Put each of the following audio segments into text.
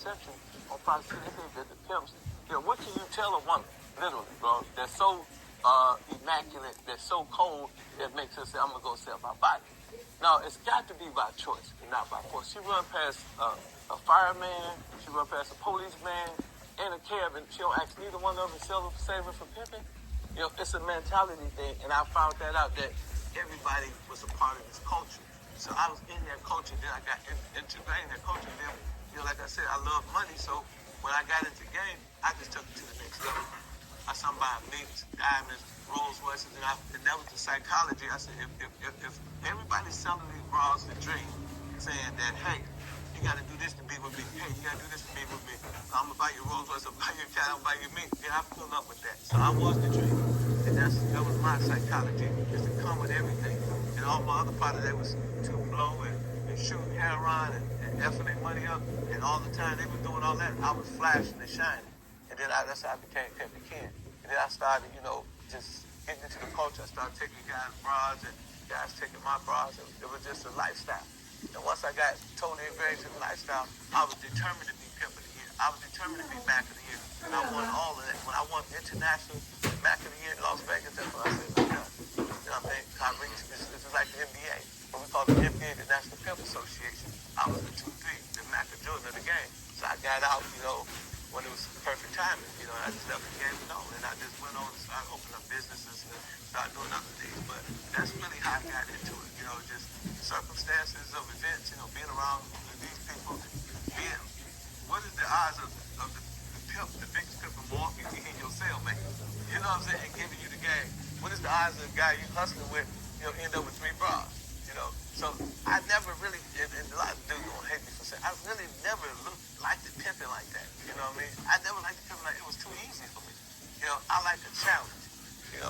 perception on prostitution. They think that the pimps, what can you tell a woman, literally, bro, that's so immaculate, that's so cold, that makes her say, I'm going to go sell my body. No, it's got to be by choice and not by force. She run past a fireman, she run past a policeman, and a cab, and she don't ask neither one of them to save her from pimping. It's a mentality thing, and I found that out that everybody was a part of this culture. So I was in that culture, then I got integrated in that culture. Then, like I said, I love money, so when I got into the game, I just took it to the next level. I started buying minks, diamonds, Rolls Royces, and that was the psychology. I said, if everybody's selling these bras the dream, saying that, hey, you got to do this to be with me. Hey, you got to do this to be with me. I'm going to buy your Rolls Royce, I'll buy your cat, I'll buy your mink. Yeah, I pulled up with that. So I was the dream. And that was my psychology, is to come with everything. And all my other part of that was to blow and shoot heroin and effing their money up. And all the time they were doing all that, I was flashing and shining. And then that's how I became Pimpin' Ken. And then I started, just getting into the culture. I started taking guys' bras and guys taking my bras. It was just a lifestyle. And once I got totally embraced in the lifestyle, I was determined to be Pimp of the Year. I was determined to be Mac of the Year. And I won all of that. When I won international Mac of the Year in Las Vegas, that's when I said, I'm done. You know what I mean? I reached this is like the NBA. What we call the NBA, the National Pimp Association. I was the 2-3, the Mac of Jordan of the game. So I got out, when it was perfect timing, and I just left the game alone. And I just went on and started opening up businesses and started doing other things. But that's really how I got into it, just circumstances of events, being around these people. What is the odds of the pimp, the biggest pimp in Milwaukee, being your cellmate? You know what I'm saying? And giving you the game. What is the odds of the guy you hustling with, end up with 3 bras? So I never really, and a lot of dudes gonna hate me for saying, I really never liked the pimping like that. You know what I mean? I never liked the pimping like it was too easy for me. I like a challenge.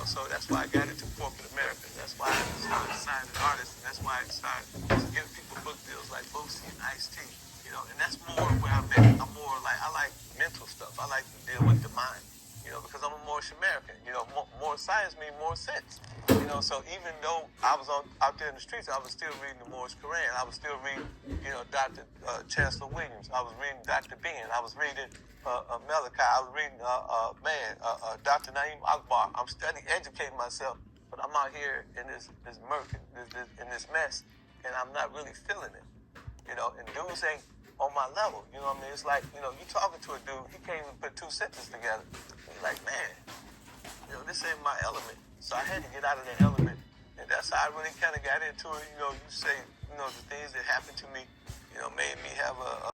So that's why I got into corporate America. That's why I started signing artists, and that's why I started giving people book deals like Boosie and Ice-T. And that's more where I'm at. I'm more like, I like mental stuff. I like to deal with the mind. Because I'm a Moorish American. More science means more sense. So even though I was out there in the streets, I was still reading the Moorish Quran. I was still reading, Dr. Chancellor Williams. I was reading Dr. Ben. I was reading Malachi. I was reading, Dr. Naeem Akbar. I'm studying, educating myself, but I'm out here in this murk, in this mess, and I'm not really feeling it. And dudes ain't on my level. You know what I mean? It's like, you talking to a dude, he can't even put 2 sentences together. He's like, man, this ain't my element. So I had to get out of that element. And that's how I really kind of got into it. You say, the things that happened to me, made me have a